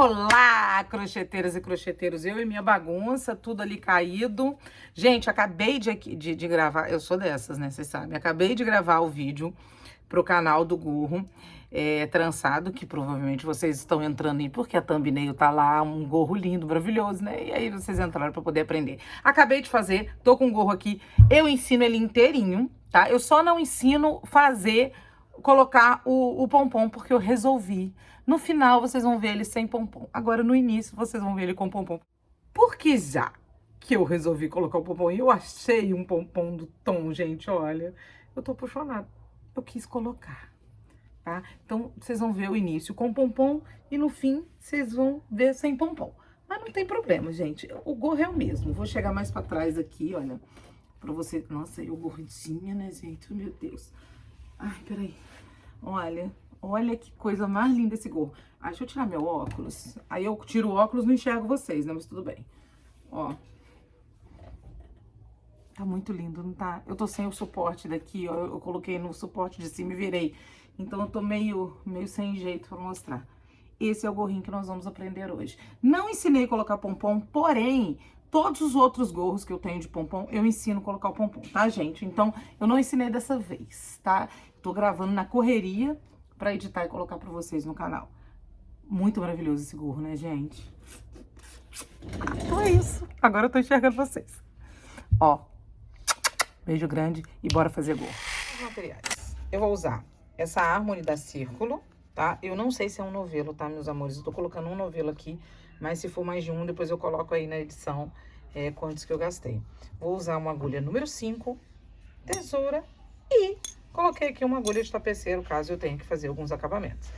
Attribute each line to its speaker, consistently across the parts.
Speaker 1: Olá, crocheteiras e crocheteiros, eu e minha bagunça, tudo ali caído. Gente, acabei de gravar, eu sou dessas, né, vocês sabem. Acabei de gravar o vídeo pro canal do gorro trançado, que provavelmente vocês estão entrando aí, porque a thumbnail tá lá, um gorro lindo, maravilhoso, né? E aí vocês entraram pra poder aprender. Acabei de fazer, tô com o gorro aqui, eu ensino ele inteirinho, tá? Eu só não ensino colocar o pompom, porque eu resolvi. No final, vocês vão ver ele sem pompom. Agora, no início, vocês vão ver ele com pompom. Porque já que eu resolvi colocar o pompom, eu achei um pompom do Tom, gente, olha. Eu tô apaixonada. Eu quis colocar, tá? Então, vocês vão ver o início com pompom e no fim, vocês vão ver sem pompom. Mas não tem problema, gente. O gorro é o mesmo. Vou chegar mais pra trás aqui, olha. Pra você... Nossa, eu gordinha, né, gente? Meu Deus. Ai, peraí. Olha que coisa mais linda esse gorro. Ah, deixa eu tirar meu óculos. Aí eu tiro o óculos e não enxergo vocês, né? Mas tudo bem. Ó. Tá muito lindo, não tá? Eu tô sem o suporte daqui, ó. Eu coloquei no suporte de cima e virei. Então eu tô meio sem jeito pra mostrar. Esse é o gorrinho que nós vamos aprender hoje. Não ensinei a colocar pompom, porém... Todos os outros gorros que eu tenho de pompom, eu ensino a colocar o pompom, tá, gente? Então, eu não ensinei dessa vez, tá? Tô gravando na correria pra editar e colocar pra vocês no canal. Muito maravilhoso esse gorro, né, gente? Então é isso. Agora eu tô enxergando vocês. Ó, beijo grande e bora fazer gorro. Os materiais. Eu vou usar essa Harmony da Círculo, tá? Eu não sei se é um novelo, tá, meus amores? Eu tô colocando um novelo aqui. Mas se for mais de um, depois eu coloco aí na edição quantos que eu gastei. Vou usar uma agulha número 5, tesoura e coloquei aqui uma agulha de tapeceiro, caso eu tenha que fazer alguns acabamentos.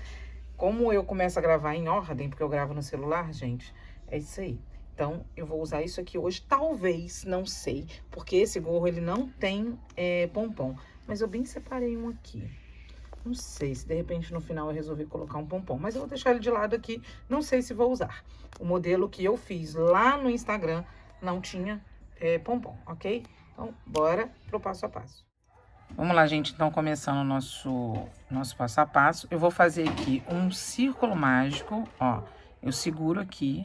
Speaker 1: Como eu começo a gravar em ordem, porque eu gravo no celular, gente, é isso aí. Então, eu vou usar isso aqui hoje, talvez, não sei, porque esse gorro, ele não tem pompom. Mas eu bem separei um aqui. Não sei se de repente no final eu resolvi colocar um pompom, mas eu vou deixar ele de lado aqui, não sei se vou usar. O modelo que eu fiz lá no Instagram não tinha pompom, ok? Então, bora pro passo a passo. Vamos lá, gente, então começando o nosso passo a passo. Eu vou fazer aqui um círculo mágico, ó. Eu seguro aqui,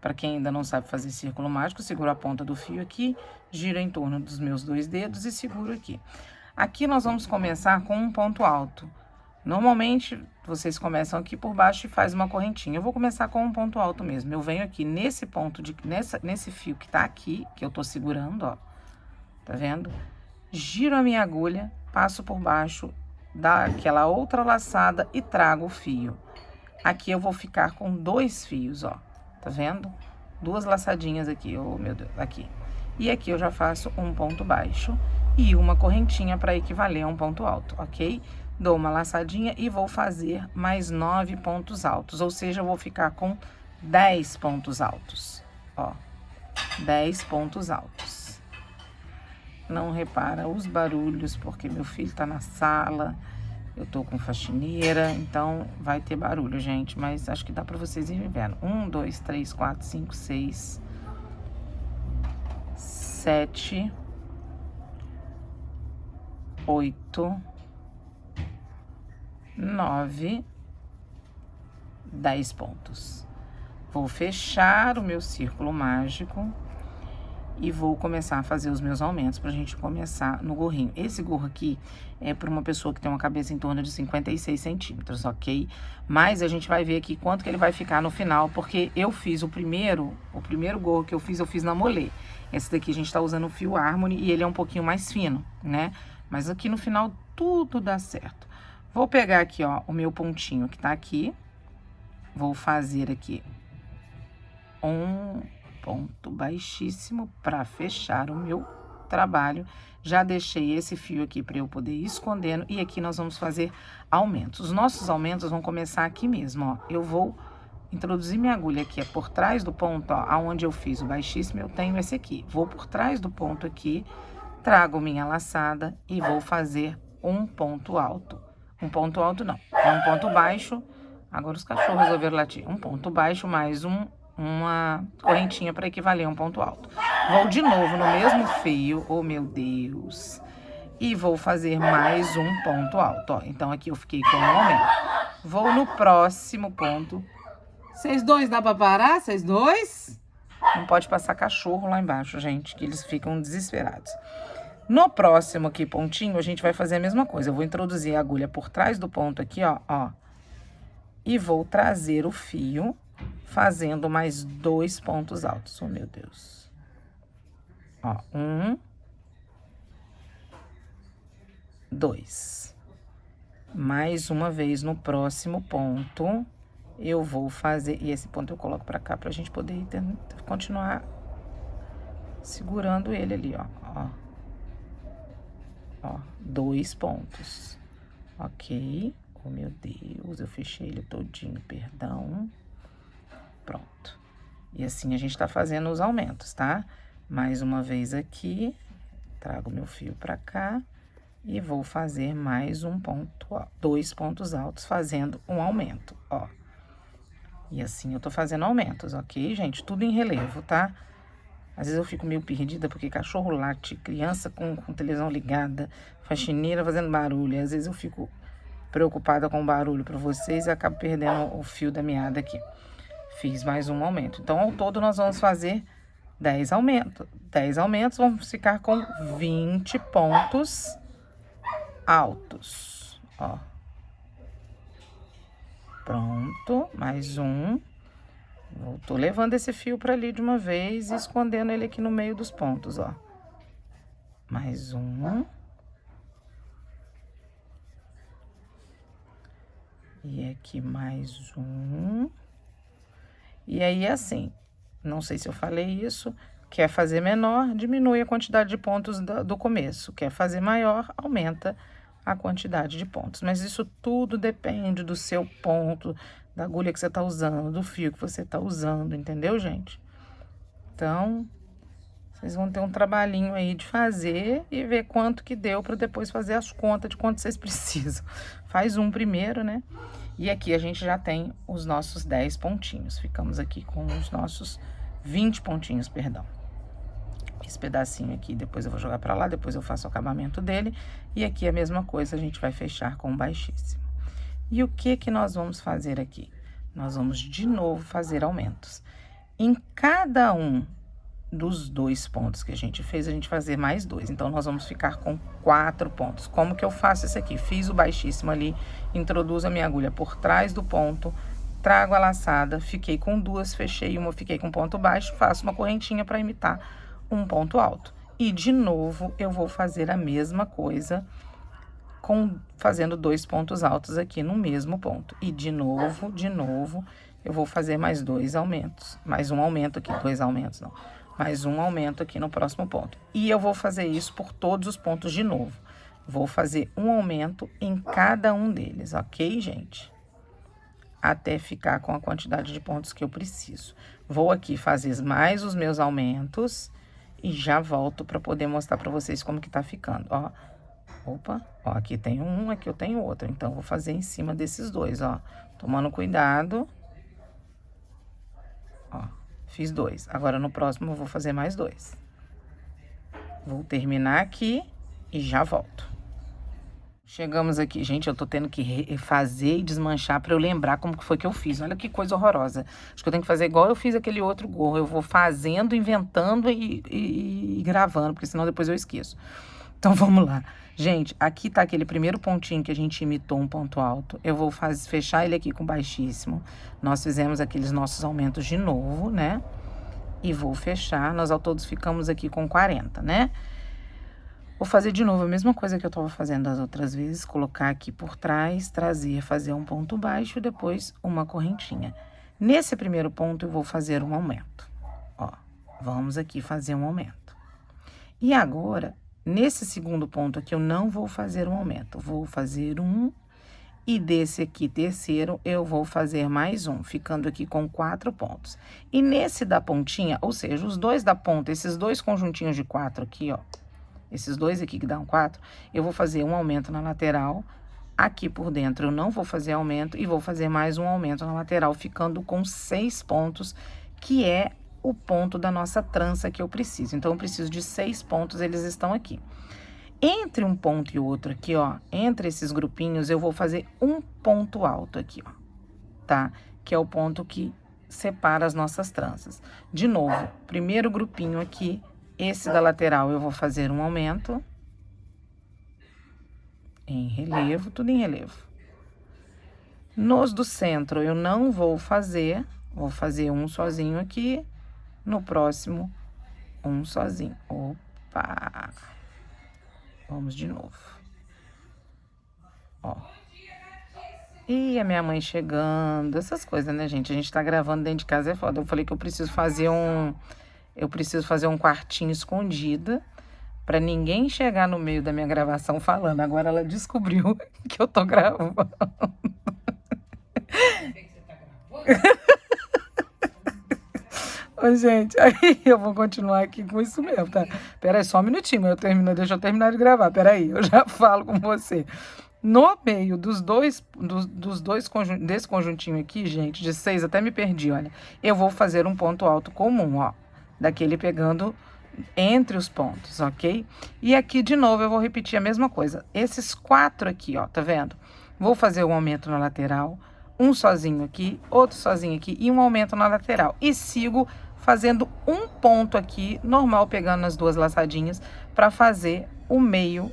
Speaker 1: para quem ainda não sabe fazer círculo mágico, seguro a ponta do fio aqui, giro em torno dos meus 2 dedos e seguro aqui. Aqui nós vamos começar com um ponto alto. Normalmente, vocês começam aqui por baixo e faz uma correntinha. Eu vou começar com um ponto alto mesmo. Eu venho aqui nesse ponto, nesse fio que tá aqui, que eu tô segurando, ó. Tá vendo? Giro a minha agulha, passo por baixo, dá aquela outra laçada e trago o fio. Aqui eu vou ficar com 2 fios, ó. Tá vendo? 2 laçadinhas aqui, oh meu Deus, aqui. E aqui eu já faço um ponto baixo e uma correntinha para equivaler a um ponto alto, ok? Dou uma laçadinha e vou fazer mais 9 pontos altos, ou seja, eu vou ficar com 10 pontos altos, ó. 10 pontos altos. Não repara os barulhos, porque meu filho tá na sala, eu tô com faxineira, então vai ter barulho, gente, mas acho que dá pra vocês irem vendo. 1, 2, 3, 4, 5, 6, 7, 8, 9, 10 pontos. Vou fechar o meu círculo mágico e vou começar a fazer os meus aumentos pra gente começar no gorrinho. Esse gorro aqui é para uma pessoa que tem uma cabeça em torno de 56 centímetros, ok? Mas a gente vai ver aqui quanto que ele vai ficar no final, porque eu fiz o primeiro gorro que eu fiz na molê. Esse daqui a gente tá usando o fio Harmony e ele é um pouquinho mais fino, né? Mas aqui no final tudo dá certo. Vou pegar aqui, ó, o meu pontinho que tá aqui. Vou fazer aqui um ponto baixíssimo para fechar o meu trabalho. Já deixei esse fio aqui para eu poder ir escondendo e aqui nós vamos fazer aumentos. Os nossos aumentos vão começar aqui mesmo, ó. Eu vou introduzir minha agulha aqui, é por trás do ponto, ó, aonde eu fiz o baixíssimo, eu tenho esse aqui. Vou por trás do ponto aqui, trago minha laçada e vou fazer um ponto alto. Um ponto alto não, é um ponto baixo. Agora os cachorros resolveram latir. Um ponto baixo mais uma correntinha para equivaler a um ponto alto. Vou de novo no mesmo fio, oh meu Deus, e vou fazer mais um ponto alto, ó. Então aqui eu fiquei com um aumento. Vou no próximo ponto, Vocês dois, dá pra parar? Vocês dois? Não pode passar cachorro lá embaixo, gente, que eles ficam desesperados. No próximo aqui, pontinho, a gente vai fazer a mesma coisa. Eu vou introduzir a agulha por trás do ponto aqui, ó. E vou trazer o fio, fazendo mais 2 pontos altos. Oh, meu Deus. Ó, 1, 2. Mais uma vez no próximo ponto, eu vou fazer... E esse ponto eu coloco pra cá pra gente poder continuar segurando ele ali, ó. 2 pontos. Ok. Oh, meu Deus, eu fechei ele todinho, perdão. Pronto. E assim a gente tá fazendo os aumentos, tá? Mais uma vez aqui, trago meu fio pra cá e vou fazer mais um ponto, ó, 2 pontos altos, fazendo um aumento, ó. E assim eu tô fazendo aumentos, ok, gente? Tudo em relevo, tá? Às vezes eu fico meio perdida, porque cachorro late, criança com televisão ligada, faxineira fazendo barulho. Às vezes eu fico preocupada com o barulho para vocês e acabo perdendo o fio da meada aqui. Fiz mais um aumento. Então, ao todo, nós vamos fazer 10 aumentos. 10 aumentos, vamos ficar com 20 pontos altos, ó. Pronto, mais um. Tô levando esse fio para ali de uma vez e escondendo ele aqui no meio dos pontos, ó. Mais um. E aqui mais um. E aí, assim, não sei se eu falei isso, quer fazer menor, diminui a quantidade de pontos do começo. Quer fazer maior, aumenta a quantidade de pontos. Mas isso tudo depende do seu ponto, da agulha que você tá usando, do fio que você tá usando, entendeu, gente? Então, vocês vão ter um trabalhinho aí de fazer e ver quanto que deu para depois fazer as contas de quanto vocês precisam. Faz um primeiro, né? E aqui a gente já tem os nossos 10 pontinhos. Ficamos aqui com os nossos 20 pontinhos, perdão. Esse pedacinho aqui, depois eu vou jogar pra lá, depois eu faço o acabamento dele. E aqui a mesma coisa, a gente vai fechar com baixíssimo. E o que que nós vamos fazer aqui? Nós vamos de novo fazer aumentos. Em cada um dos 2 pontos que a gente fez, a gente fazer mais 2. Então, nós vamos ficar com 4 pontos. Como que eu faço isso aqui? Fiz o baixíssimo ali, introduzo a minha agulha por trás do ponto, trago a laçada, fiquei com 2, fechei uma, fiquei com ponto baixo, faço uma correntinha para imitar um ponto alto. E, de novo, eu vou fazer a mesma coisa, fazendo 2 pontos altos aqui no mesmo ponto. E, de novo, eu vou fazer mais 2 aumentos. Mais um aumento aqui, 2 aumentos não. Mais um aumento aqui no próximo ponto. E eu vou fazer isso por todos os pontos de novo. Vou fazer um aumento em cada um deles, ok, gente? Até ficar com a quantidade de pontos que eu preciso. Vou aqui fazer mais os meus aumentos e já volto para poder mostrar para vocês como que tá ficando, ó. Opa, ó, aqui tem um, aqui eu tenho outro. Então, vou fazer em cima desses dois, ó. Tomando cuidado. Ó, fiz 2. Agora, no próximo, eu vou fazer mais 2. Vou terminar aqui e já volto. Chegamos aqui, gente, eu tô tendo que refazer e desmanchar pra eu lembrar como que foi que eu fiz. Olha que coisa horrorosa. Acho que eu tenho que fazer igual eu fiz aquele outro gorro. Eu vou fazendo, inventando e gravando, porque senão depois eu esqueço. Então, vamos lá. Gente, aqui tá aquele primeiro pontinho que a gente imitou um ponto alto. Eu vou fechar ele aqui com baixíssimo. Nós fizemos aqueles nossos aumentos de novo, né? E vou fechar. Nós ao todos ficamos aqui com 40, né? Vou fazer de novo a mesma coisa que eu tava fazendo das outras vezes. Colocar aqui por trás, trazer, fazer um ponto baixo e depois uma correntinha. Nesse primeiro ponto, eu vou fazer um aumento. Ó, vamos aqui fazer um aumento. E agora, nesse segundo ponto aqui, eu não vou fazer um aumento. Vou fazer um. E desse aqui, terceiro, eu vou fazer mais um, ficando aqui com 4 pontos. E nesse da pontinha, ou seja, os dois da ponta, esses 2 conjuntinhos de 4 aqui, ó. Esses 2 aqui que dão 4, eu vou fazer um aumento na lateral. Aqui por dentro eu não vou fazer aumento e vou fazer mais um aumento na lateral, ficando com 6 pontos, que é o ponto da nossa trança que eu preciso. Então, eu preciso de 6 pontos, eles estão aqui. Entre um ponto e o outro aqui, ó, entre esses grupinhos, eu vou fazer um ponto alto aqui, ó, tá? Que é o ponto que separa as nossas tranças. De novo, primeiro grupinho aqui, esse da lateral eu vou fazer um aumento. Em relevo, tudo em relevo. Nos do centro eu não vou fazer um sozinho aqui. No próximo, um sozinho. Opa! Vamos de novo. Ó. E a minha mãe chegando, essas coisas, né, gente? A gente tá gravando dentro de casa, é foda. Eu falei que eu preciso fazer um quartinho escondido pra ninguém chegar no meio da minha gravação falando. Agora ela descobriu que eu tô gravando. Ô, gente, aí eu vou continuar aqui com isso mesmo, tá? Pera aí, só um minutinho, deixa eu terminar de gravar. Pera aí, eu já falo com você. No meio desse conjuntinho aqui, gente, de 6, até me perdi, olha. Eu vou fazer um ponto alto comum, ó. Daquele pegando entre os pontos, ok? E aqui, de novo, eu vou repetir a mesma coisa. Esses 4 aqui, ó, tá vendo? Vou fazer um aumento na lateral, um sozinho aqui, outro sozinho aqui e um aumento na lateral. E sigo fazendo um ponto aqui, normal, pegando as 2 laçadinhas, para fazer o meio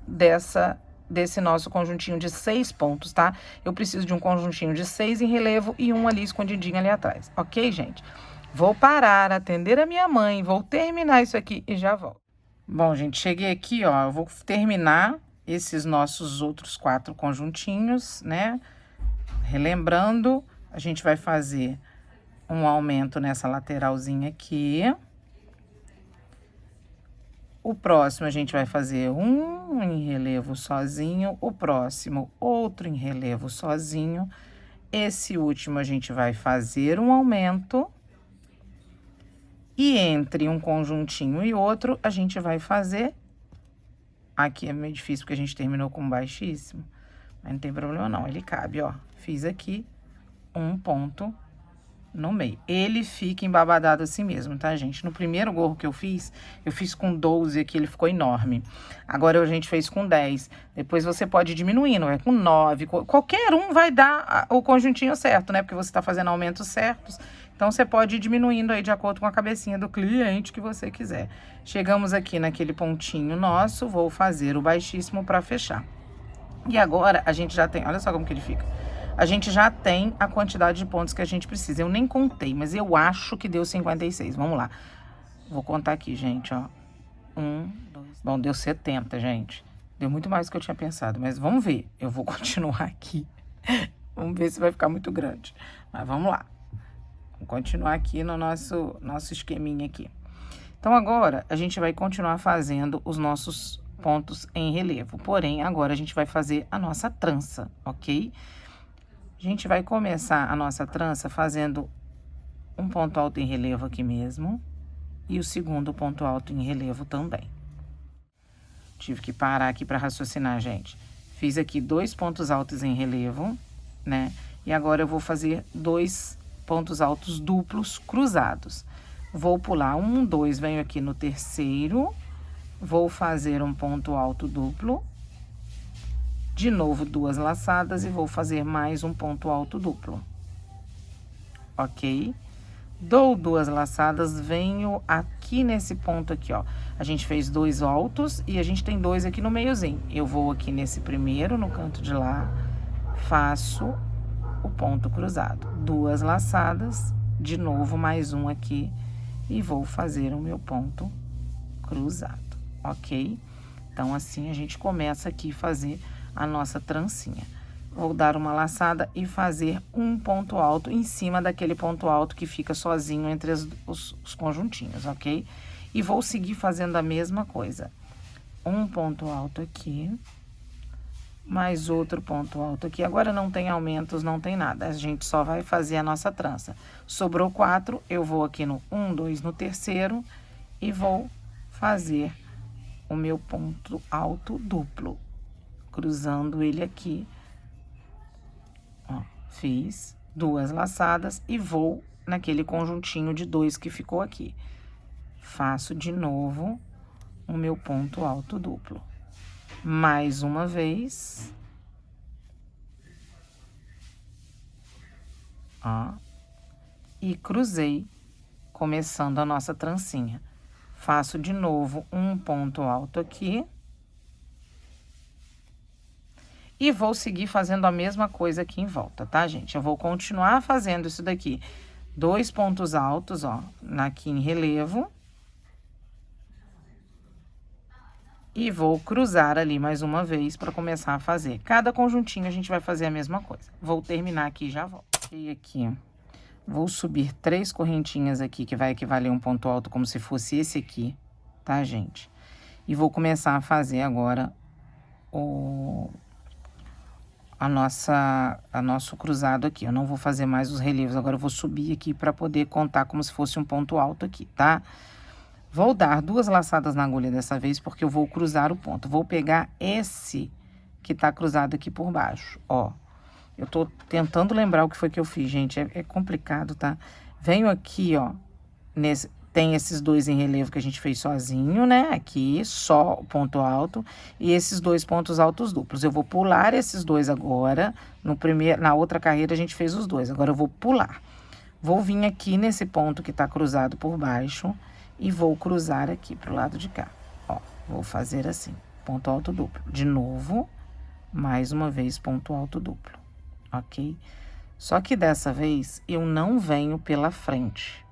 Speaker 1: desse nosso conjuntinho de 6 pontos, tá? Eu preciso de um conjuntinho de 6 em relevo e um ali escondidinho ali atrás, ok, gente? Vou parar, atender a minha mãe, vou terminar isso aqui e já volto. Bom, gente, cheguei aqui, ó, eu vou terminar esses nossos outros 4 conjuntinhos, né? Relembrando, a gente vai fazer um aumento nessa lateralzinha aqui. O próximo a gente vai fazer um em relevo sozinho, o próximo outro em relevo sozinho. Esse último a gente vai fazer um aumento. E entre um conjuntinho e outro, a gente vai fazer... Aqui é meio difícil porque a gente terminou com baixíssimo, mas não tem problema não, ele cabe, ó. Fiz aqui um ponto no meio. Ele fica embabadado assim mesmo, tá, gente? No primeiro gorro que eu fiz com 12 aqui, ele ficou enorme. Agora a gente fez com 10. Depois você pode ir diminuindo, é com 9. Qualquer um vai dar o conjuntinho certo, né? Porque você tá fazendo aumentos certos. Então, você pode ir diminuindo aí de acordo com a cabecinha do cliente que você quiser. Chegamos aqui naquele pontinho nosso, vou fazer o baixíssimo para fechar. E agora, a gente já tem... Olha só como que ele fica. A gente já tem a quantidade de pontos que a gente precisa. Eu nem contei, mas eu acho que deu 56. Vamos lá. Vou contar aqui, gente, ó. 1, 2... Bom, deu 70, gente. Deu muito mais do que eu tinha pensado, mas vamos ver. Eu vou continuar aqui. Vamos ver se vai ficar muito grande. Mas vamos lá. Vamos continuar aqui no nosso esqueminha aqui. Então, agora, a gente vai continuar fazendo os nossos pontos em relevo. Porém, agora a gente vai fazer a nossa trança, ok? A gente vai começar a nossa trança fazendo um ponto alto em relevo aqui mesmo. E o segundo ponto alto em relevo também. Tive que parar aqui para raciocinar, gente. Fiz aqui 2 pontos altos em relevo, né? E agora eu vou fazer 2 pontos altos duplos cruzados. Vou pular 1, 2, venho aqui no terceiro, vou fazer um ponto alto duplo, de novo 2 laçadas e vou fazer mais um ponto alto duplo, ok? Dou 2 laçadas, venho aqui nesse ponto aqui, ó. A gente fez 2 altos e a gente tem 2 aqui no meiozinho. Eu vou aqui nesse primeiro, no canto de lá, faço o ponto cruzado, 2 laçadas, de novo mais um aqui e vou fazer o meu ponto cruzado, ok? Então, assim a gente começa aqui a fazer a nossa trancinha. Vou dar uma laçada e fazer um ponto alto em cima daquele ponto alto que fica sozinho entre os conjuntinhos, ok? E vou seguir fazendo a mesma coisa. Um ponto alto aqui, mais outro ponto alto aqui. Agora não tem aumentos, não tem nada. A gente só vai fazer a nossa trança. Sobrou 4, eu vou aqui no 1, 2, no terceiro e vou fazer o meu ponto alto duplo, cruzando ele aqui. Ó, fiz 2 laçadas e vou naquele conjuntinho de 2 que ficou aqui. Faço de novo o meu ponto alto duplo. Mais uma vez. Ó. e cruzei, começando a nossa trancinha. Faço de novo um ponto alto aqui. E vou seguir fazendo a mesma coisa aqui em volta, tá, gente? Eu vou continuar fazendo isso daqui. 2 pontos altos, ó, aqui em relevo. E vou cruzar ali mais uma vez para começar a fazer. Cada conjuntinho a gente vai fazer a mesma coisa. Vou terminar aqui e já volto. E aqui, vou subir 3 correntinhas aqui, que vai equivaler a um ponto alto como se fosse esse aqui, tá, gente? E vou começar a fazer agora o nosso cruzado aqui. Eu não vou fazer mais os relevos, agora eu vou subir aqui para poder contar como se fosse um ponto alto aqui, tá? Vou dar 2 laçadas na agulha dessa vez, porque eu vou cruzar o ponto. Vou pegar esse que tá cruzado aqui por baixo, ó. Eu tô tentando lembrar o que foi que eu fiz, gente, é complicado, tá? Venho aqui, ó, tem esses 2 em relevo que a gente fez sozinho, né? Aqui, só o ponto alto. E esses 2 pontos altos duplos. Eu vou pular esses 2 agora. Na outra carreira, a gente fez os 2. Agora, eu vou pular. Vou vir aqui nesse ponto que tá cruzado por baixo. E vou cruzar aqui pro lado de cá. Ó, vou fazer assim. Ponto alto duplo. De novo, mais uma vez, ponto alto duplo. Ok? Só que dessa vez, eu não venho pela frente.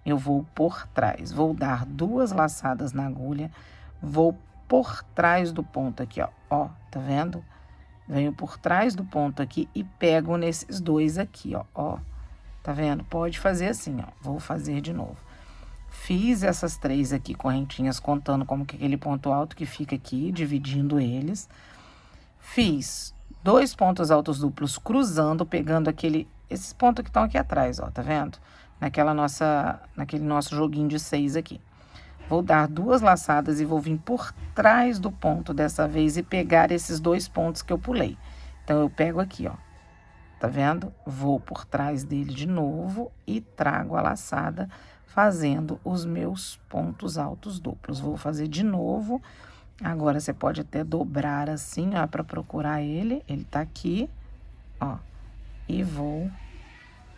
Speaker 1: Eu vou por trás, vou dar 2 laçadas na agulha, vou por trás do ponto aqui, ó, tá vendo? Venho por trás do ponto aqui e pego nesses 2 aqui, ó, tá vendo? Pode fazer assim, ó, vou fazer de novo. Fiz essas 3 aqui correntinhas, contando como que aquele ponto alto que fica aqui, dividindo eles. Fiz 2 pontos altos duplos cruzando, pegando esses pontos que estão aqui atrás, ó, tá vendo? Naquele nosso joguinho de 6 aqui. Vou dar 2 laçadas e vou vir por trás do ponto dessa vez e pegar esses 2 pontos que eu pulei. Então, eu pego aqui, ó, tá vendo? Vou por trás dele de novo e trago a laçada, fazendo os meus pontos altos duplos. Vou fazer de novo. Agora, você pode até dobrar assim, ó, para procurar ele. Ele tá aqui, ó, e vou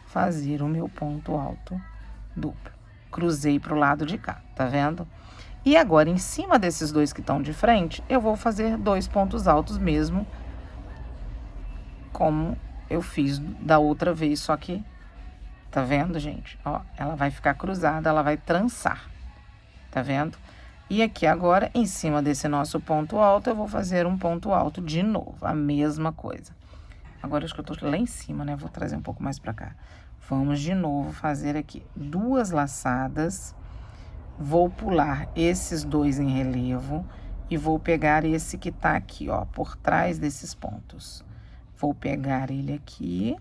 Speaker 1: fazer o meu ponto alto duplo. Cruzei pro lado de cá, tá vendo? E agora, em cima desses 2 que estão de frente, eu vou fazer 2 pontos altos mesmo, como eu fiz da outra vez, só que, tá vendo, gente? Ó, ela vai ficar cruzada, ela vai trançar, tá vendo? E aqui agora, em cima desse nosso ponto alto, eu vou fazer um ponto alto de novo, a mesma coisa. Agora, acho que eu tô lá em cima, né? Vou trazer um pouco mais pra cá. Vamos de novo fazer aqui 2 laçadas. Vou pular esses 2 em relevo e vou pegar esse que tá aqui, ó, por trás desses pontos. Vou pegar ele aqui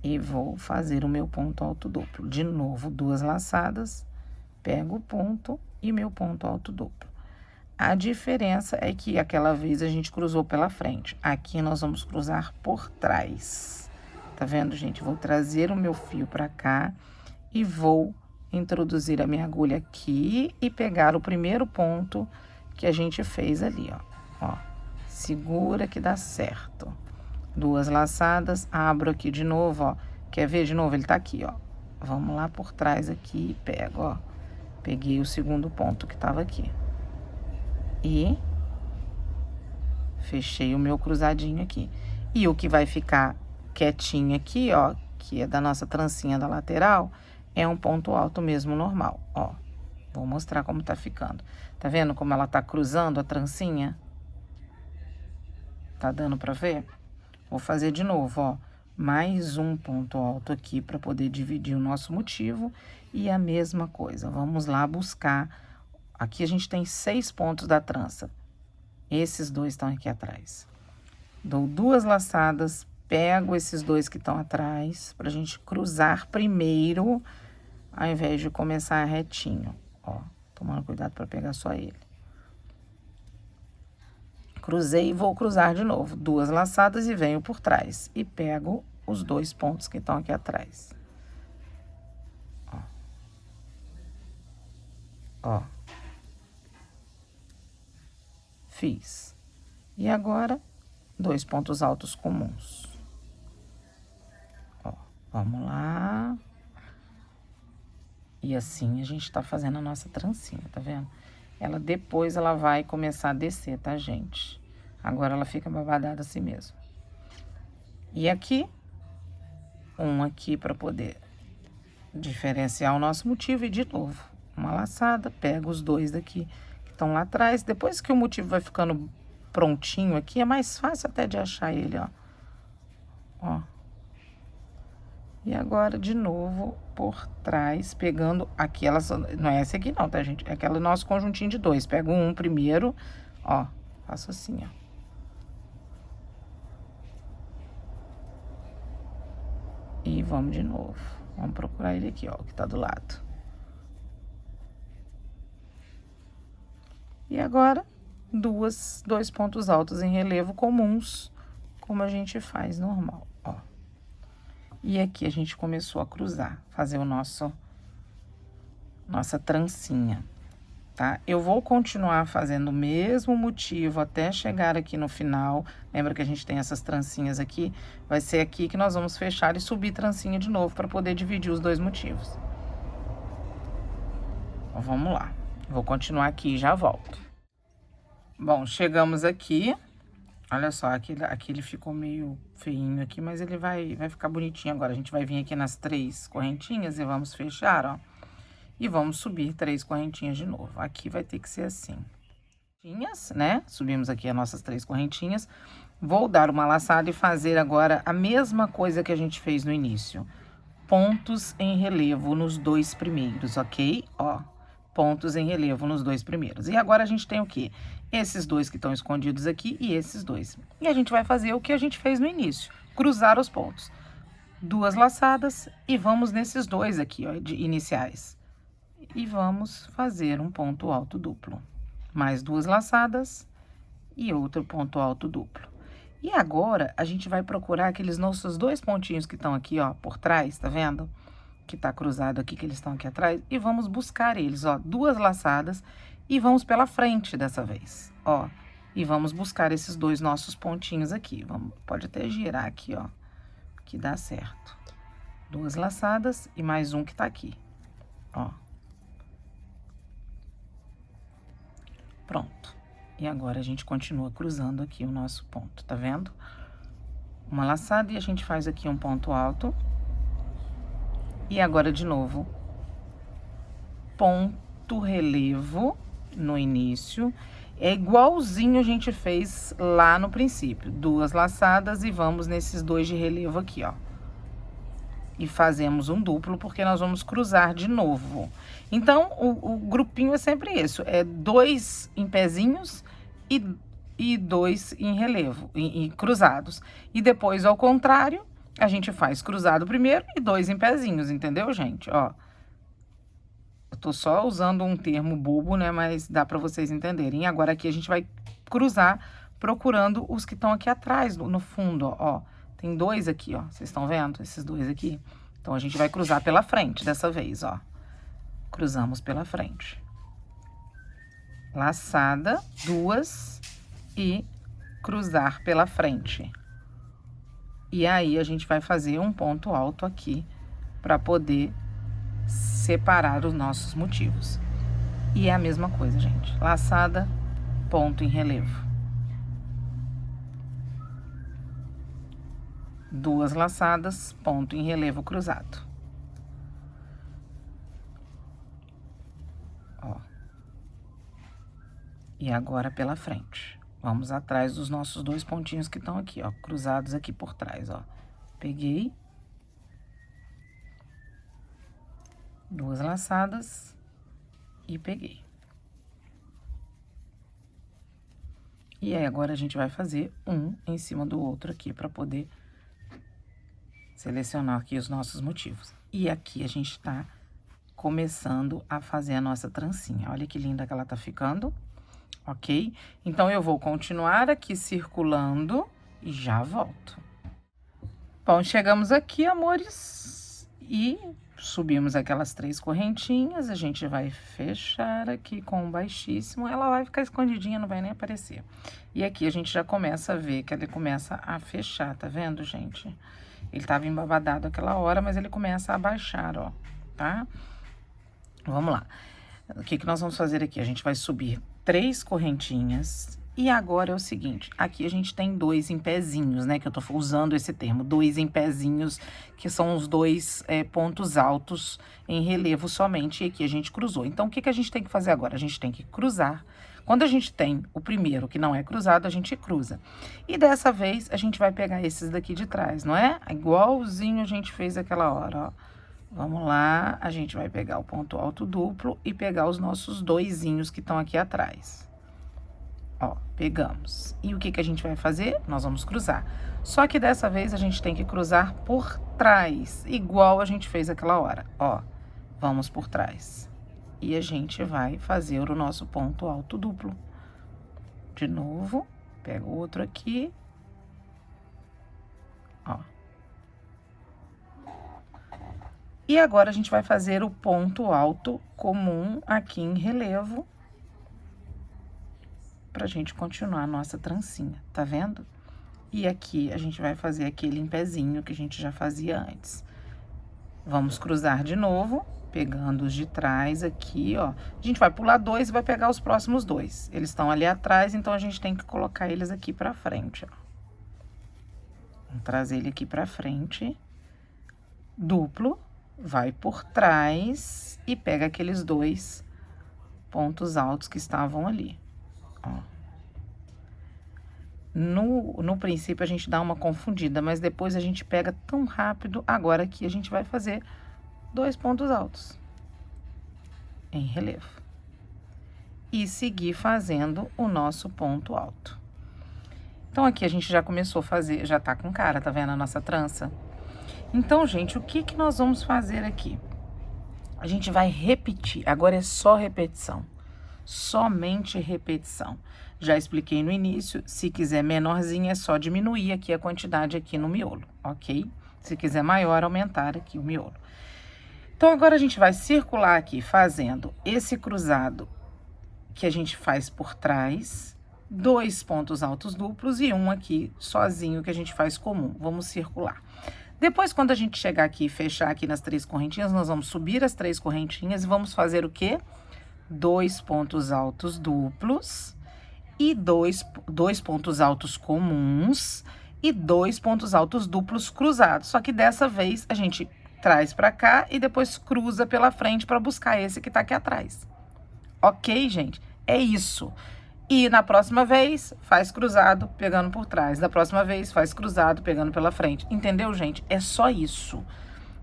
Speaker 1: e vou fazer o meu ponto alto duplo. De novo, 2 laçadas, pego o ponto e meu ponto alto duplo. A diferença é que aquela vez a gente cruzou pela frente. Aqui nós vamos cruzar por trás. Tá vendo, gente? Vou trazer o meu fio pra cá e vou introduzir a minha agulha aqui e pegar o primeiro ponto que a gente fez ali, ó. Ó, segura que dá certo. 2 laçadas, abro aqui de novo, ó. Quer ver de novo? Ele tá aqui, ó. Vamos lá por trás aqui e pego, ó. Peguei o segundo ponto que tava aqui. E fechei o meu cruzadinho aqui. E o que vai ficar quietinho aqui, ó, que é da nossa trancinha da lateral, é um ponto alto mesmo normal, ó. Vou mostrar como tá ficando. Tá vendo como ela tá cruzando a trancinha? Tá dando pra ver? Vou fazer de novo, ó. Mais um ponto alto aqui pra poder dividir o nosso motivo. E a mesma coisa. Vamos lá buscar. Aqui a gente tem 6 pontos da trança. Esses 2 estão aqui atrás. Dou 2 laçadas, pego esses 2 que estão atrás, pra gente cruzar primeiro, ao invés de começar retinho. Ó, tomando cuidado pra pegar só ele. Cruzei e vou cruzar de novo. 2 laçadas e venho por trás. E pego os 2 pontos que estão aqui atrás. Ó. Ó. Fiz. E agora, 2 pontos altos comuns. Ó, Vamos lá. E assim a gente tá fazendo a nossa trancinha, tá vendo? Depois ela vai começar a descer, tá, gente? Agora ela fica babadada assim mesmo. E aqui, um aqui pra poder diferenciar o nosso motivo. E de novo, uma laçada, pega os dois daqui que estão lá atrás. Depois que o motivo vai ficando prontinho aqui, é mais fácil até de achar ele, ó. Ó. E agora, de novo, por trás, pegando aqui, não é esse aqui não, tá, gente? É aquele nosso conjuntinho de dois. Pego um primeiro, ó, faço assim, ó. E vamos de novo. Vamos procurar ele aqui, ó, que tá do lado. E agora, dois pontos altos em relevo comuns, como a gente faz normal, ó. E aqui a gente começou a cruzar, fazer nossa trancinha, tá? Eu vou continuar fazendo o mesmo motivo até chegar aqui no final. Lembra que a gente tem essas trancinhas aqui? Vai ser aqui que nós vamos fechar e subir trancinha de novo para poder dividir os dois motivos. Então, vamos lá. Vou continuar aqui e já volto. Bom, chegamos aqui. Olha só, aqui ele ficou meio feinho aqui, mas ele vai ficar bonitinho agora. A gente vai vir aqui nas 3 correntinhas e vamos fechar, ó. E vamos subir 3 correntinhas de novo. Aqui vai ter que ser assim. Né? Subimos aqui as nossas 3 correntinhas. Vou dar uma laçada e fazer agora a mesma coisa que a gente fez no início. Pontos em relevo nos 2 primeiros, ok? Ó, pontos em relevo nos 2 primeiros. E agora a gente tem o quê? Esses dois que estão escondidos aqui e esses dois. E a gente vai fazer o que a gente fez no início, cruzar os pontos. 2 laçadas e vamos nesses dois aqui, ó, de iniciais. E vamos fazer um ponto alto duplo. Mais 2 laçadas e outro ponto alto duplo. E agora, a gente vai procurar aqueles nossos 2 pontinhos que estão aqui, ó, por trás, tá vendo? Que tá cruzado aqui, que eles estão aqui atrás. E vamos buscar eles, ó, 2 laçadas e vamos pela frente dessa vez, ó. E vamos buscar esses 2 nossos pontinhos aqui. Pode até girar aqui, ó, que dá certo. 2 laçadas e mais um que tá aqui, ó. Pronto. E agora a gente continua cruzando aqui o nosso ponto, tá vendo? Uma laçada e a gente faz aqui um ponto alto. E agora, de novo, ponto relevo no início. É igualzinho a gente fez lá no princípio. 2 laçadas e vamos nesses 2 de relevo aqui, ó. E fazemos um duplo, porque nós vamos cruzar de novo. Então, o grupinho é sempre isso. É 2 em pezinhos e 2 em relevo, em cruzados. E depois, ao contrário, a gente faz cruzado primeiro e 2 em pezinhos, entendeu, gente? Ó, eu tô só usando um termo bobo, né? Mas dá pra vocês entenderem. Agora aqui a gente vai cruzar procurando os que estão aqui atrás, no fundo, ó. Tem 2 aqui, ó. Vocês estão vendo? Esses 2 aqui. Então, a gente vai cruzar pela frente dessa vez, ó. Cruzamos pela frente. Laçada, 2 e cruzar pela frente. E aí, a gente vai fazer um ponto alto aqui para poder separar os nossos motivos. E é a mesma coisa, gente. Laçada, ponto em relevo. 2 laçadas, ponto em relevo cruzado. Ó. E agora pela frente. Vamos atrás dos nossos 2 pontinhos que estão aqui, ó, cruzados aqui por trás, ó. Peguei. 2 laçadas e peguei. E aí, agora a gente vai fazer um em cima do outro aqui para poder selecionar aqui os nossos motivos. E aqui a gente tá começando a fazer a nossa trancinha. Olha que linda que ela tá ficando, ok? Então, eu vou continuar aqui circulando e já volto. Bom, chegamos aqui, amores, e subimos aquelas 3 correntinhas. A gente vai fechar aqui com um baixíssimo. Ela vai ficar escondidinha, não vai nem aparecer. E aqui a gente já começa a ver que ela começa a fechar, tá vendo, gente? Ele tava embabadado aquela hora, mas ele começa a baixar, ó, tá? Vamos lá. O que que nós vamos fazer aqui? A gente vai subir 3 correntinhas. E agora é o seguinte, aqui a gente tem 2 em pezinhos, né? Que eu tô usando esse termo, 2 em pezinhos, que são os 2 pontos altos em relevo somente. E aqui a gente cruzou. Então, o que que a gente tem que fazer agora? A gente tem que cruzar. Quando a gente tem o primeiro que não é cruzado, a gente cruza. E dessa vez, a gente vai pegar esses daqui de trás, não é? Igualzinho a gente fez aquela hora, ó. Vamos lá, a gente vai pegar o ponto alto duplo e pegar os nossos doisinhos que estão aqui atrás. Ó, pegamos. E o que que a gente vai fazer? Nós vamos cruzar. Só que dessa vez a gente tem que cruzar por trás, igual a gente fez aquela hora. Ó, vamos por trás. E a gente vai fazer o nosso ponto alto duplo. De novo, pega o outro aqui. Ó. E agora a gente vai fazer o ponto alto comum aqui em relevo, pra gente continuar a nossa trancinha, tá vendo? E aqui a gente vai fazer aquele em pezinho que a gente já fazia antes. Vamos cruzar de novo, pegando os de trás aqui, ó. A gente vai pular 2 e vai pegar os próximos 2. Eles estão ali atrás, então a gente tem que colocar eles aqui pra frente, ó. Vamos trazer ele aqui pra frente. Duplo, vai por trás e pega aqueles 2 pontos altos que estavam ali. Ó. No princípio, a gente dá uma confundida, mas depois a gente pega tão rápido. Agora aqui a gente vai fazer 2 pontos altos em relevo. E seguir fazendo o nosso ponto alto. Então, aqui a gente já começou a fazer, já tá com cara, tá vendo a nossa trança? Então, gente, o que que nós vamos fazer aqui? A gente vai repetir, agora é só repetição. Somente repetição. Já expliquei no início, se quiser menorzinha é só diminuir aqui a quantidade aqui no miolo, ok? Se quiser maior, aumentar aqui o miolo. Então, agora a gente vai circular aqui fazendo esse cruzado que a gente faz por trás, 2 pontos altos duplos e um aqui sozinho que a gente faz comum. Vamos circular. Depois, quando a gente chegar aqui e fechar aqui nas 3 correntinhas, nós vamos subir as 3 correntinhas e vamos fazer o quê? 2 pontos altos duplos e 2 pontos altos comuns e 2 pontos altos duplos cruzados. Só que dessa vez a gente traz pra cá e depois cruza pela frente pra buscar esse que tá aqui atrás. Ok, gente? É isso. E na próxima vez, faz cruzado pegando por trás. Da próxima vez, faz cruzado pegando pela frente. Entendeu, gente? É só isso.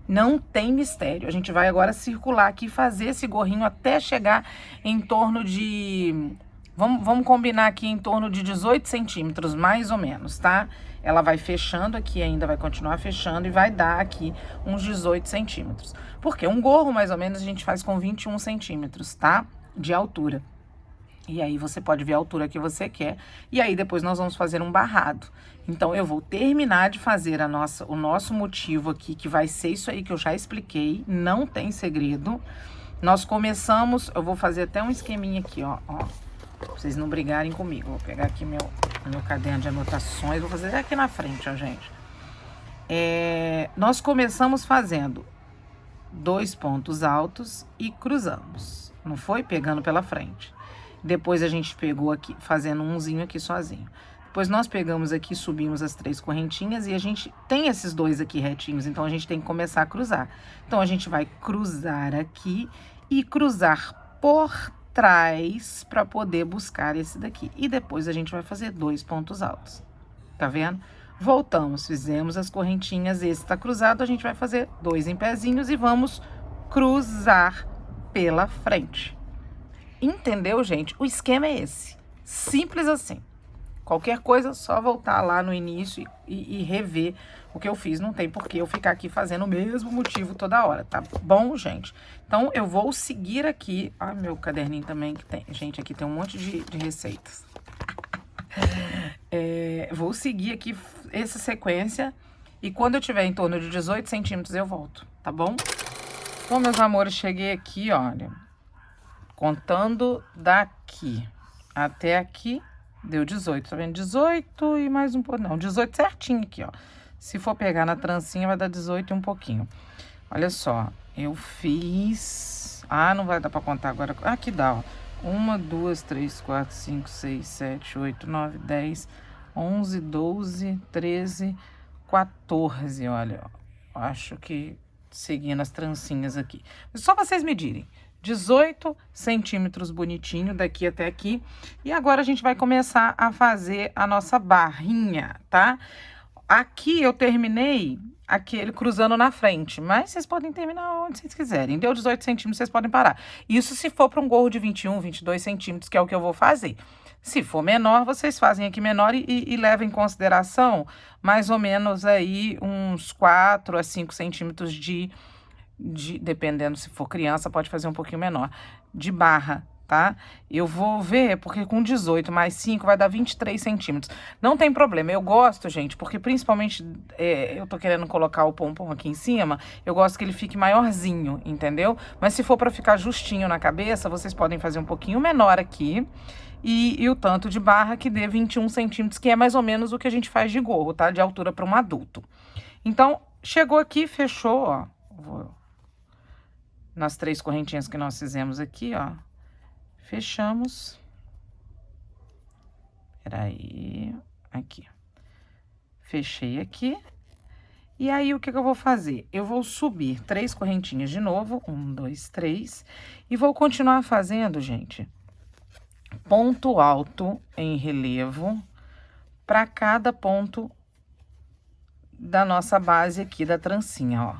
Speaker 1: Não tem mistério. A gente vai agora circular aqui, fazer esse gorrinho até chegar em torno de... Vamos combinar aqui em torno de 18 centímetros, mais ou menos, tá? Ela vai fechando aqui ainda, vai continuar fechando e vai dar aqui uns 18 centímetros. Porque um gorro, mais ou menos, a gente faz com 21 centímetros, tá? De altura. E aí, você pode ver a altura que você quer. E aí, depois nós vamos fazer um barrado. Então, eu vou terminar de fazer o nosso motivo aqui, que vai ser isso aí que eu já expliquei. Não tem segredo. Nós começamos... Eu vou fazer até um esqueminha aqui, ó. Pra vocês não brigarem comigo. Vou pegar aqui meu caderno de anotações. Vou fazer aqui na frente, ó, gente. Nós começamos fazendo 2 pontos altos e cruzamos. Não foi? Pegando pela frente. Depois a gente pegou aqui, fazendo umzinho aqui sozinho. Depois nós pegamos aqui, subimos as 3 correntinhas e a gente tem esses 2 aqui retinhos, então a gente tem que começar a cruzar. Então, a gente vai cruzar aqui e cruzar por trás para poder buscar esse daqui. E depois a gente vai fazer 2 pontos altos. Tá vendo? Voltamos, fizemos as correntinhas, esse tá cruzado, a gente vai fazer 2 em pezinhos e vamos cruzar pela frente. Entendeu, gente? O esquema é esse. Simples assim. Qualquer coisa, só voltar lá no início e rever o que eu fiz. Não tem por que eu ficar aqui fazendo o mesmo motivo toda hora, tá bom, gente? Então, eu vou seguir aqui... Ah, meu caderninho também que tem... Gente, aqui tem um monte de receitas. Vou seguir aqui essa sequência e quando eu tiver em torno de 18 centímetros, eu volto, tá bom? Então, meus amores, cheguei aqui, olha... Contando daqui até aqui, deu 18, tá vendo? 18 e mais um pouco, não, 18 certinho aqui, ó. Se for pegar na trancinha, vai dar 18 e um pouquinho. Olha só, eu fiz... Ah, não vai dar pra contar agora. Ah, aqui dá, ó. 1, 2, 3, 4, 5, 6, 7, 8, 9, 10, 11, 12, 13, 14, olha. Acho que seguindo as trancinhas aqui. Só pra vocês medirem. 18 centímetros bonitinho daqui até aqui. E agora a gente vai começar a fazer a nossa barrinha, tá? Aqui eu terminei aquele cruzando na frente, mas vocês podem terminar onde vocês quiserem. Deu 18 centímetros, vocês podem parar. Isso se for para um gorro de 21, 22 centímetros, que é o que eu vou fazer. Se for menor, vocês fazem aqui menor e levam em consideração mais ou menos aí uns 4 a 5 centímetros dependendo se for criança, pode fazer um pouquinho menor, de barra, tá? Eu vou ver, porque com 18 mais 5 vai dar 23 centímetros. Não tem problema, eu gosto, gente, porque principalmente eu tô querendo colocar o pompom aqui em cima, eu gosto que ele fique maiorzinho, entendeu? Mas se for pra ficar justinho na cabeça, vocês podem fazer um pouquinho menor aqui. E o tanto de barra que dê 21 centímetros, que é mais ou menos o que a gente faz de gorro, tá? De altura para um adulto. Então, chegou aqui, fechou, ó. Vou... Nas 3 correntinhas que nós fizemos aqui, ó. Fechamos. Peraí. Aqui. Fechei aqui. E aí, o que eu vou fazer? Eu vou subir 3 correntinhas de novo. 1, 2, 3. E vou continuar fazendo, gente, ponto alto em relevo para cada ponto da nossa base aqui da trancinha, ó.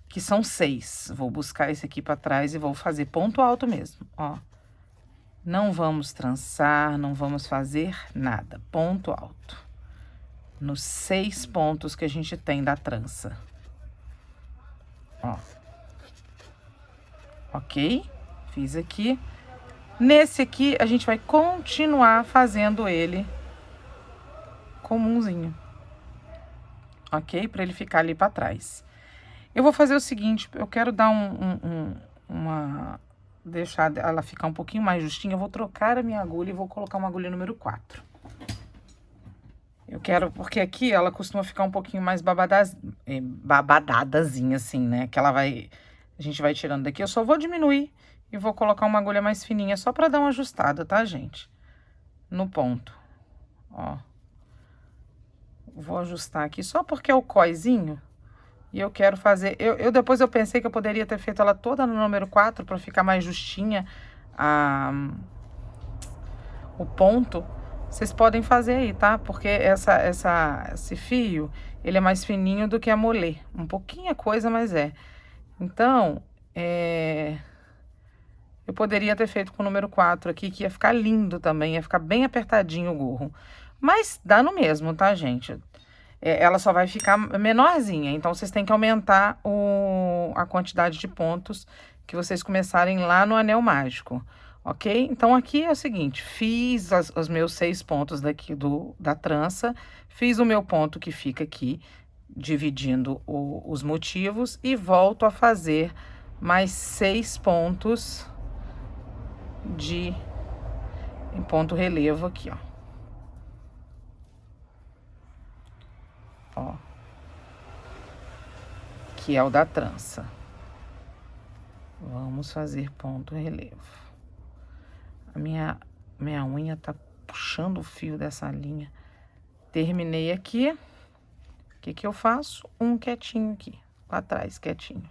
Speaker 1: Que são 6. Vou buscar esse aqui para trás e vou fazer ponto alto mesmo, ó. Não vamos trançar, não vamos fazer nada. Ponto alto. Nos 6 pontos que a gente tem da trança. Ó. Ok? Fiz aqui. Nesse aqui, a gente vai continuar fazendo ele comumzinho. Ok? Para ele ficar ali para trás. Eu vou fazer o seguinte, eu quero dar deixar ela ficar um pouquinho mais justinha. Eu vou trocar a minha agulha e vou colocar uma agulha número 4. Eu quero, porque aqui ela costuma ficar um pouquinho mais babadadazinha, assim, né? Que a gente vai tirando daqui. Eu só vou diminuir e vou colocar uma agulha mais fininha, só pra dar uma ajustada, tá, gente? No ponto, ó. Vou ajustar aqui só porque é o coisinho. E eu quero fazer... Depois eu pensei que eu poderia ter feito ela toda no número 4 pra ficar mais justinha o ponto. Vocês podem fazer aí, tá? Porque esse fio, ele é mais fininho do que a molê. Um pouquinho é coisa, mas é. Então, eu poderia ter feito com o número 4 aqui, que ia ficar lindo também. Ia ficar bem apertadinho o gorro. Mas dá no mesmo, tá, gente? Ela só vai ficar menorzinha. Então, vocês têm que aumentar a quantidade de pontos que vocês começarem lá no anel mágico. Ok? Então, aqui é o seguinte, fiz os meus 6 pontos daqui da trança, fiz o meu ponto que fica aqui, dividindo os motivos, e volto a fazer mais 6 pontos em ponto relevo aqui, ó. Ó. Que é o da trança. Vamos fazer ponto relevo. A minha unha tá puxando o fio dessa linha. Terminei aqui. O que eu faço? Um quietinho aqui, pra trás, quietinho.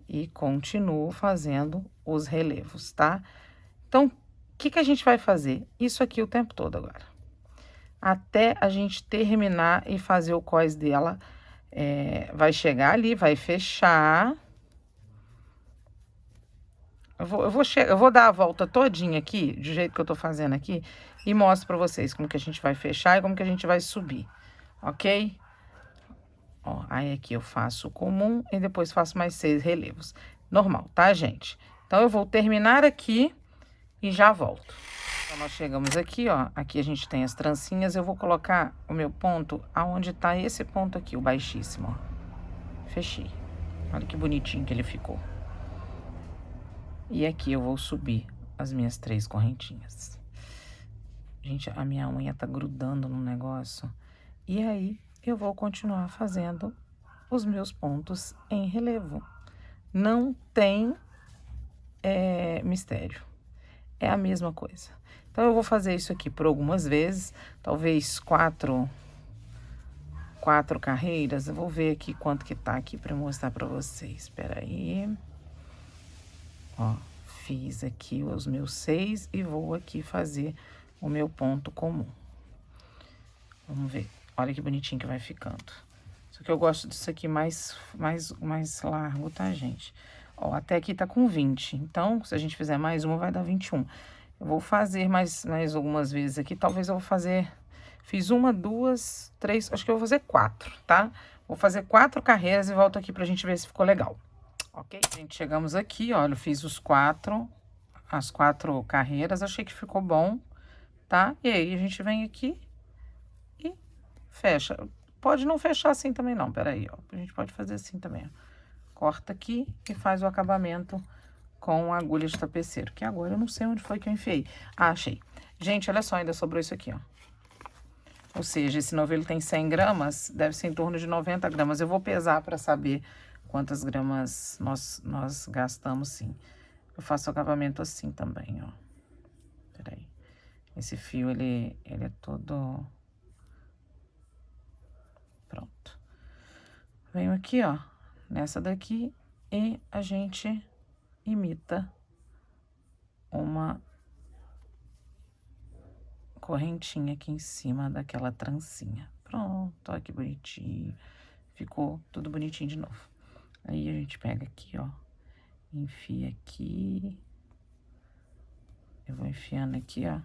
Speaker 1: E continuo fazendo os relevos, tá? Então, o que a gente vai fazer? Isso aqui o tempo todo agora. Até a gente terminar e fazer o cós dela. Vai chegar ali, vai fechar... Eu vou dar a volta todinha aqui, do jeito que eu tô fazendo aqui, e mostro pra vocês como que a gente vai fechar e como que a gente vai subir, ok? Ó, aí aqui eu faço o comum e depois faço mais 6 relevos. Normal, tá, gente? Então, eu vou terminar aqui e já volto. Então, nós chegamos aqui, ó, aqui a gente tem as trancinhas, eu vou colocar o meu ponto aonde tá esse ponto aqui, o baixíssimo, ó. Fechei. Olha que bonitinho que ele ficou. E aqui eu vou subir as minhas 3 correntinhas. Gente, a minha unha tá grudando no negócio. E aí, eu vou continuar fazendo os meus pontos em relevo. Não tem mistério. É a mesma coisa. Então, eu vou fazer isso aqui por algumas vezes, talvez quatro carreiras. Eu vou ver aqui quanto que tá aqui para mostrar para vocês. Espera aí. Ó, fiz aqui os meus 6 e vou aqui fazer o meu ponto comum. Vamos ver. Olha que bonitinho que vai ficando. Só que eu gosto disso aqui mais largo, tá, gente? Ó, até aqui tá com 20. Então, se a gente fizer mais uma, vai dar 21. Eu vou fazer mais algumas vezes aqui. Talvez eu vou fazer... Fiz 1, 2, 3... Acho que eu vou fazer 4, tá? Vou fazer 4 carreiras e volto aqui pra gente ver se ficou legal. Ok? Gente, chegamos aqui, olha, eu fiz as 4 carreiras. Achei que ficou bom, tá? E aí, a gente vem aqui e fecha. Pode não fechar assim também não, peraí, ó. A gente pode fazer assim também, ó. Corta aqui e faz o acabamento com a agulha de tapeceiro, que agora eu não sei onde foi que eu enfiei. Ah, achei. Gente, olha só, ainda sobrou isso aqui, ó. Ou seja, esse novelo tem 100 gramas, deve ser em torno de 90 gramas. Eu vou pesar para saber quantas gramas nós gastamos, sim. Eu faço o acabamento assim também, ó. Peraí. Esse fio, ele é todo... Pronto. Venho aqui, ó, nessa daqui e a gente imita uma correntinha aqui em cima daquela trancinha. Pronto, olha que bonitinho. Ficou tudo bonitinho de novo. Aí a gente pega aqui, ó, enfia aqui. Eu vou enfiando aqui, ó.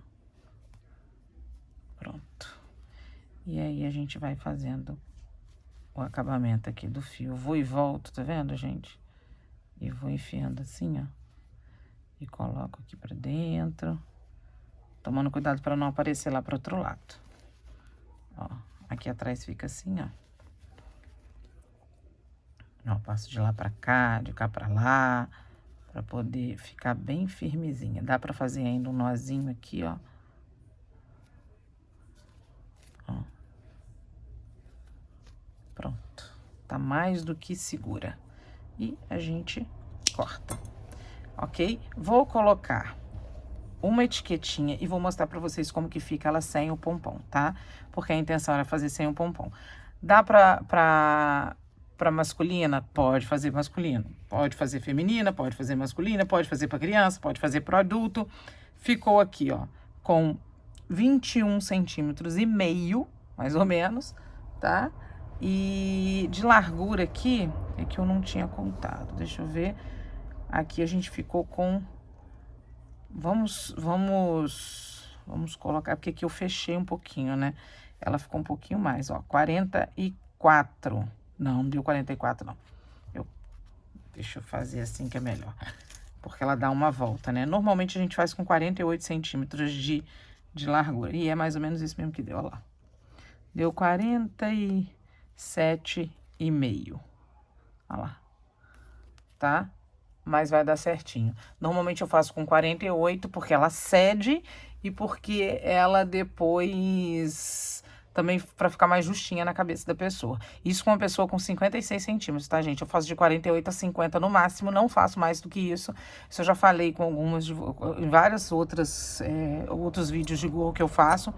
Speaker 1: Pronto. E aí a gente vai fazendo o acabamento aqui do fio. Vou e volto, tá vendo, gente? E vou enfiando assim, ó. E coloco aqui pra dentro. Tomando cuidado para não aparecer lá pro outro lado. Ó, aqui atrás fica assim, ó. Ó, passo de lá pra cá, de cá pra lá, pra poder ficar bem firmezinha. Dá pra fazer ainda um nozinho aqui, ó. Ó. Pronto. Tá mais do que segura. E a gente corta, ok? Vou colocar uma etiquetinha e vou mostrar pra vocês como que fica ela sem o pompom, tá? Porque a intenção era fazer sem o pompom. Dá pra masculina? Pode fazer masculino. Pode fazer feminina, pode fazer masculina, pode fazer pra criança, pode fazer pro adulto. Ficou aqui, ó, com 21 centímetros e meio, mais ou menos, tá? E de largura aqui, é que eu não tinha contado, deixa eu ver. Aqui a gente ficou com... Vamos colocar, porque aqui eu fechei um pouquinho, né? Ela ficou um pouquinho mais, ó, 44. Não deu 44, não. Deixa eu fazer assim que é melhor. Porque ela dá uma volta, né? Normalmente a gente faz com 48 centímetros de largura. E é mais ou menos isso mesmo que deu, ó lá. Deu 47,5. Olha lá. Tá? Mas vai dar certinho. Normalmente eu faço com 48 porque ela cede e porque ela depois também para ficar mais justinha na cabeça da pessoa. Isso com uma pessoa com 56 centímetros, tá, gente? Eu faço de 48 a 50 no máximo, não faço mais do que isso. Isso eu já falei com em várias outros vídeos de gorro que eu faço,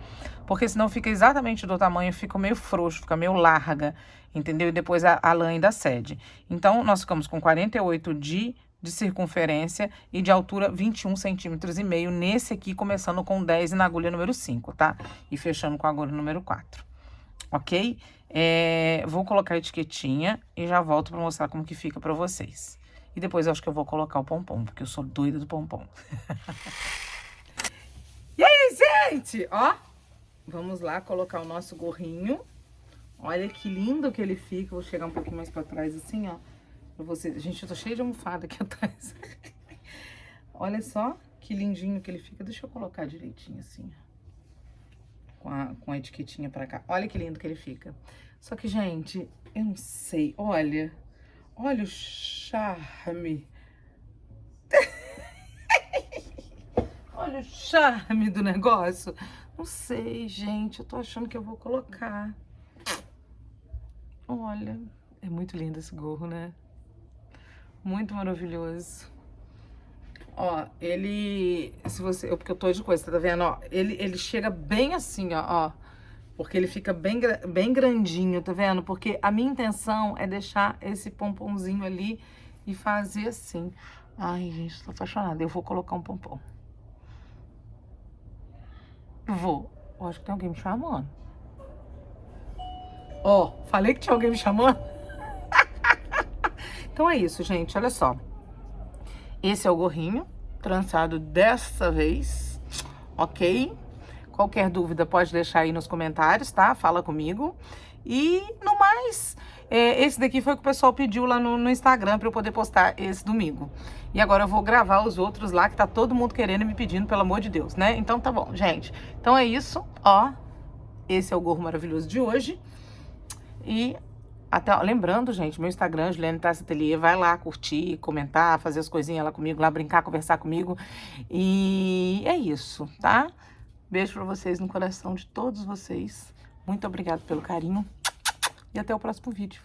Speaker 1: porque senão fica exatamente do tamanho, fica meio frouxo, fica meio larga, entendeu? E depois a lã ainda cede. Então, nós ficamos com 48 de circunferência e de altura 21 centímetros e meio nesse aqui, começando com 10 na agulha número 5, tá? E fechando com a agulha número 4, ok? Vou colocar a etiquetinha e já volto pra mostrar como que fica pra vocês. E depois eu acho que eu vou colocar o pompom, porque eu sou doida do pompom. E aí, gente? Ó, vamos lá colocar o nosso gorrinho. Olha que lindo que ele fica. Vou chegar um pouquinho mais pra trás assim, ó. Pra vocês. Gente, eu tô cheia de almofada aqui atrás. Olha só que lindinho que ele fica. Deixa eu colocar direitinho assim, ó. Com a etiquetinha pra cá. Olha que lindo que ele fica. Só que, gente, eu não sei. Olha o charme. Olha o charme do negócio. Não sei, gente. Eu tô achando que eu vou colocar. Olha, é muito lindo esse gorro, né? Muito maravilhoso. Ó, ele... Se você... Porque eu tô de coisa, tá vendo? Ó, ele chega bem assim, ó. Porque ele fica bem grandinho, tá vendo? Porque a minha intenção é deixar esse pomponzinho ali e fazer assim. Ai, gente, tô apaixonada. Eu vou colocar um pompom. Vou. Eu acho que tem alguém me chamando. Ó, falei que tinha alguém me chamando. Então é isso, gente. Olha só. Esse é o gorrinho, trançado dessa vez, ok? Qualquer dúvida pode deixar aí nos comentários, tá? Fala comigo. E no mais, esse daqui foi o que o pessoal pediu lá no Instagram pra eu poder postar esse domingo. E agora eu vou gravar os outros lá que tá todo mundo querendo e me pedindo, pelo amor de Deus, né? Então tá bom, gente. Então é isso, ó. Esse é o gorro maravilhoso de hoje. E até, ó, lembrando, gente, meu Instagram, Juliane Tassi Atelier, vai lá curtir, comentar, fazer as coisinhas lá comigo, lá brincar, conversar comigo. E é isso, tá? Beijo pra vocês no coração de todos vocês. Muito obrigada pelo carinho e até o próximo vídeo.